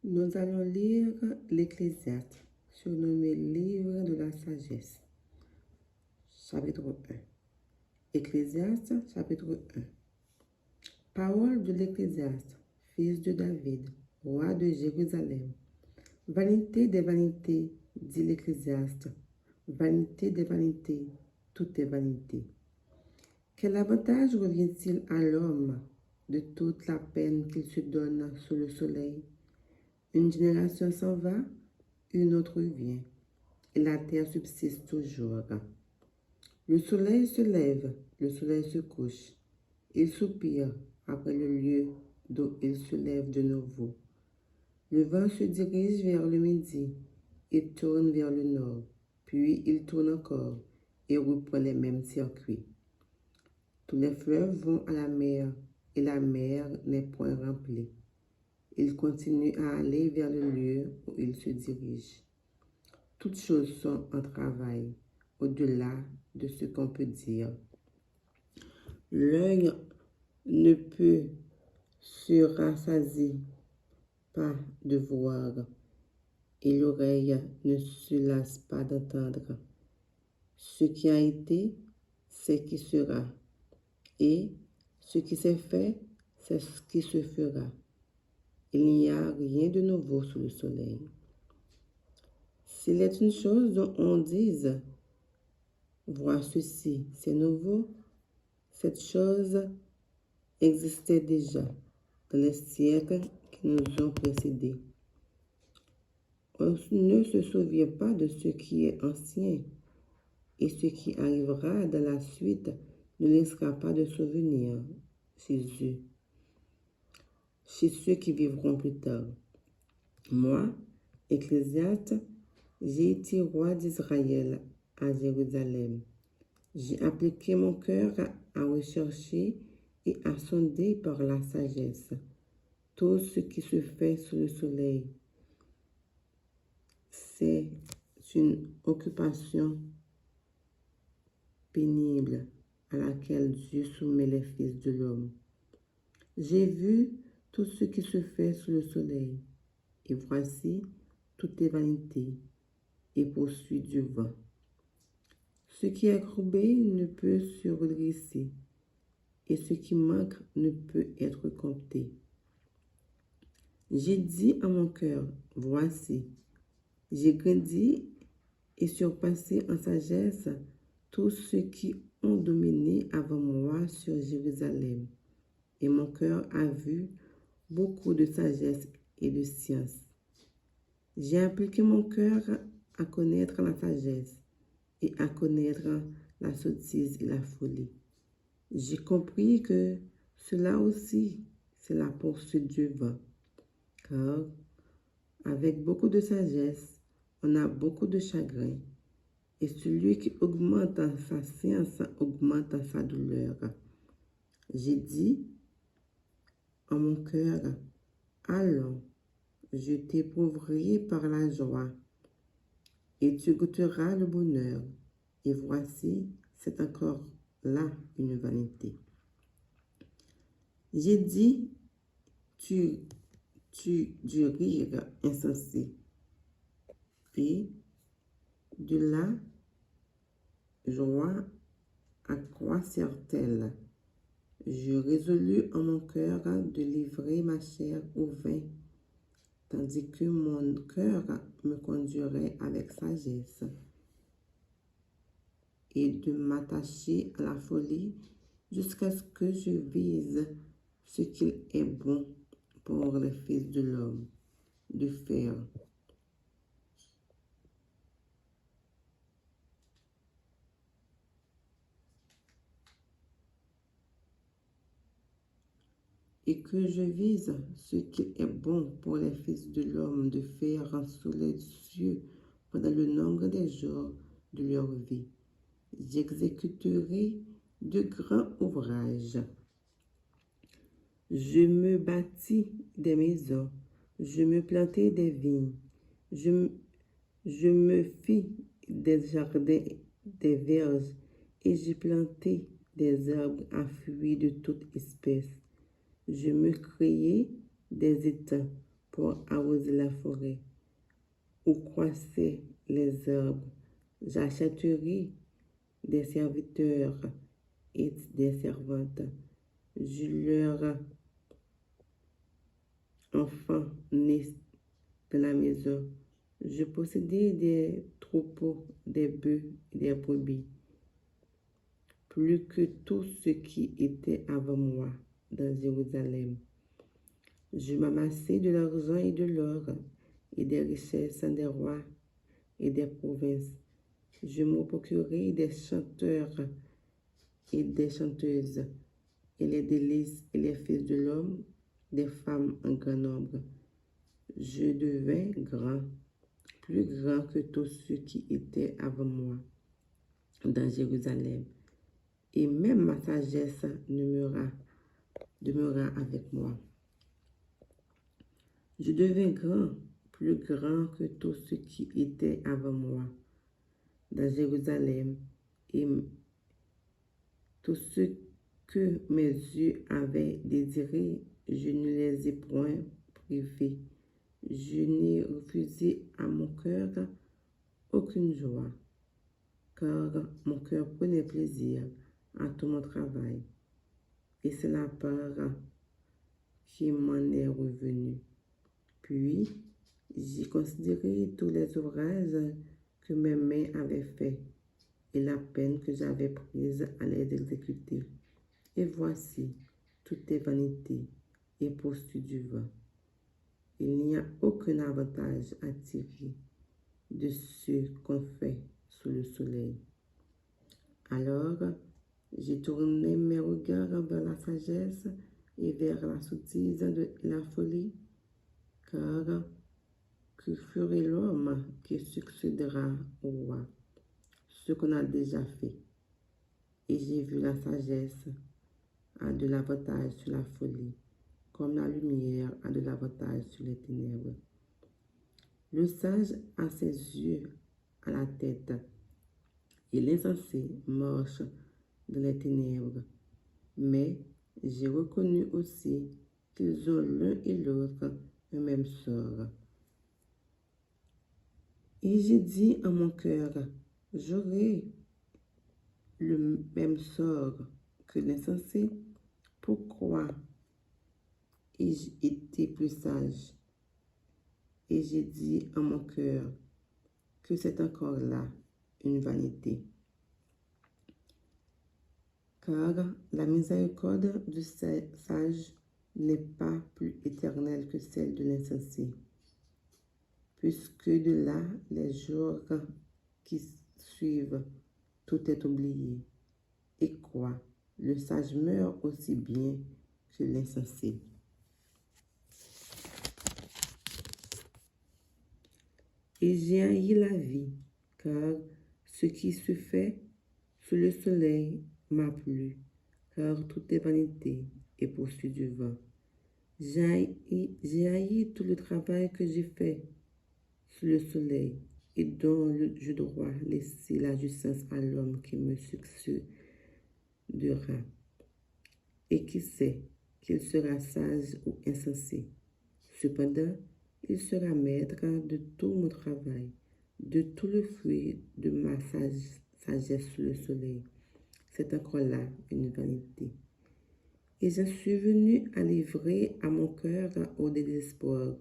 Nous allons lire l'Ecclésiaste, surnommé Livre de la sagesse. Chapitre 1. Ecclésiaste, chapitre 1. Parole de l'Ecclésiaste, fils de David, roi de Jérusalem. Vanité des vanités, dit l'Ecclésiaste. Vanité des vanités, tout est vanité. Quel avantage revient-il à l'homme de toute la peine qu'il se donne sous le soleil? Une génération s'en va, une autre vient, et la terre subsiste toujours. Le soleil se lève, le soleil se couche. Il soupire après le lieu d'où il se lève de nouveau. Le vent se dirige vers le midi, il tourne vers le nord, puis il tourne encore et reprend les mêmes circuits. Tous les fleuves vont à la mer, et la mer n'est point remplie. Il continue à aller vers le lieu où il se dirige. Toutes choses sont en travail, au-delà de ce qu'on peut dire. L'œil ne peut se rassasier pas de voir, et l'oreille ne se lasse pas d'entendre. Ce qui a été, c'est qui sera, et ce qui s'est fait, c'est ce qui se fera. Il n'y a rien de nouveau sous le soleil. S'il est une chose dont on dise, vois ceci, c'est nouveau, cette chose existait déjà dans les siècles qui nous ont précédés. On ne se souvient pas de ce qui est ancien, et ce qui arrivera dans la suite ne laissera pas de souvenir chez eux, chez ceux qui vivront plus tard. Moi, Ecclésiaste, j'ai été roi d'Israël à Jérusalem. J'ai appliqué mon cœur à rechercher et à sonder par la sagesse tout ce qui se fait sous le soleil. C'est une occupation pénible à laquelle Dieu soumet les fils de l'homme. J'ai vu tout ce qui se fait sous le soleil, et voici, tout est vanité et poursuite du vent. Ce qui est courbé ne peut se redresser, et ce qui manque ne peut être compté. J'ai dit à mon cœur, voici, j'ai grandi et surpassé en sagesse tous ceux qui ont dominé avant moi sur Jérusalem. Et mon cœur a vu beaucoup de sagesse et de science. J'ai appliqué mon cœur à connaître la sagesse et à connaître la sottise et la folie. J'ai compris que cela aussi, c'est la poursuite du vent. Car avec beaucoup de sagesse, on a beaucoup de chagrin. Et celui qui augmente sa science augmente sa douleur. J'ai dit en mon cœur, allons, je t'éprouverai par la joie, et tu goûteras le bonheur. Et voici, c'est encore là une vanité. J'ai dit, du rire insensé. Et de la joie à quoi sert-elle? Je résolus en mon cœur de livrer ma chair au vin, tandis que mon cœur me conduirait avec sagesse, et de m'attacher à la folie jusqu'à ce que je vise ce qu'il est bon pour les fils de l'homme de faire. Et que je vise ce qu'il est bon pour les fils de l'homme de faire sous les cieux pendant le nombre des jours de leur vie. J'exécuterai de grands ouvrages. Je me bâtis des maisons, je me plantai des vignes, je me fis des jardins, des verges, et j'ai planté des arbres à fruits de toute espèce. Je me créai des étangs pour arroser la forêt ou croisser les arbres. J'achèterai des serviteurs et des servantes. Je leur enfants nés dans la maison. Je possédais des troupeaux, des bœufs et des brebis, plus que tout ce qui était avant moi dans Jérusalem. Je m'amassai de l'argent et de l'or et des richesses des rois et des provinces. Je me procurai des chanteurs et des chanteuses, et les délices et les fils de l'homme, des femmes en grand nombre. Je devins grand, plus grand que tous ceux qui étaient avant moi dans Jérusalem, et même ma sagesse demeura avec moi. Je devins grand, plus grand que tous ceux qui étaient avant moi dans Jérusalem, et tout ce que mes yeux avaient désiré, je ne les ai point privés. Je n'ai refusé à mon cœur aucune joie, car mon cœur prenait plaisir à tout mon travail, et c'est la part qui m'en est revenue. Puis, j'ai considéré tous les ouvrages que mes mains avaient faits, et la peine que j'avais prise à les exécuter. Et voici, tout est vanité et poursuite du vent. Il n'y a aucun avantage à tirer de ce qu'on fait sous le soleil. Alors, j'ai tourné mes regards vers la sagesse et vers la sottise de la folie, car que ferait l'homme qui succédera au roi? Ce qu'on a déjà fait. Et j'ai vu la sagesse a de l'avantage sur la folie, comme la lumière a de l'avantage sur les ténèbres. Le sage a ses yeux à la tête, et l'insensé marche dans les ténèbres. Mais j'ai reconnu aussi qu'ils ont l'un et l'autre le même sort. Et j'ai dit en mon cœur, j'aurai le même sort que l'insensé. Pourquoi ai-je été plus sage? Et j'ai dit en mon cœur que c'est encore là une vanité. Car la miséricorde du sage n'est pas plus éternelle que celle de l'insensé, puisque de là les jours qui suivent, tout est oublié. Et quoi? Le sage meurt aussi bien que l'insensé. Et j'ai haï la vie, car ce qui se fait sous le soleil m'a plu, car tout est vanité et poursuite du vent. J'ai haï tout le travail que j'ai fait sous le soleil, et dont je dois laisser la jouissance à l'homme qui me succédera, et qui sait qu'il sera sage ou insensé. Cependant, il sera maître de tout mon travail, de tout le fruit de ma sagesse sous le soleil. C'est encore là une vanité. Et je suis venu à livrer à mon cœur au désespoir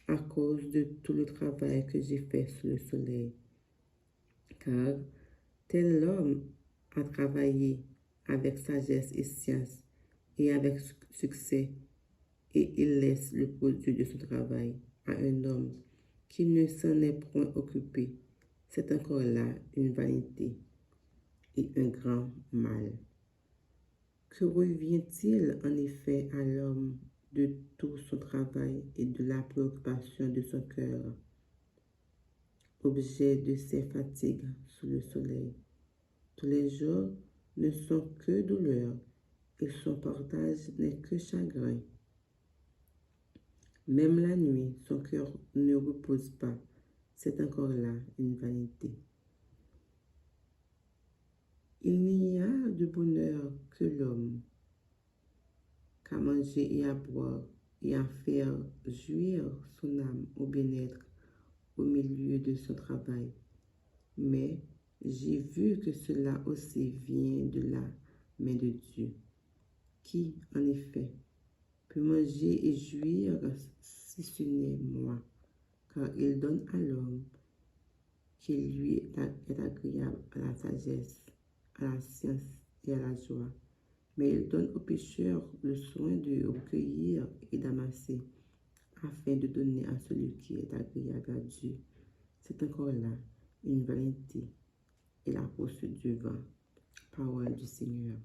à cause de tout le travail que j'ai fait sous le soleil. Car tel homme a travaillé avec sagesse et science et avec succès, et il laisse le produit de son travail à un homme qui ne s'en est point occupé. C'est encore là une vanité et un grand mal. Que revient-il en effet à l'homme de tout son travail et de la préoccupation de son cœur, objet de ses fatigues sous le soleil? Tous les jours ne sont que douleur, et son partage n'est que chagrin. Même la nuit, son cœur ne repose pas. C'est encore là une vanité. Il n'y a de bonheur que l'homme qu'à manger et à boire, et à faire jouir son âme au bien-être au milieu de son travail. Mais j'ai vu que cela aussi vient de la main de Dieu, qui, en effet, peut manger et jouir si ce n'est moi, car il donne à l'homme qui lui est agréable à la sagesse, à la science et à la joie. Mais il donne aux pécheurs le soin de recueillir et d'amasser, afin de donner à celui qui est agréable à Dieu. C'est encore là une vanité et la poursuite du vent. Parole du Seigneur.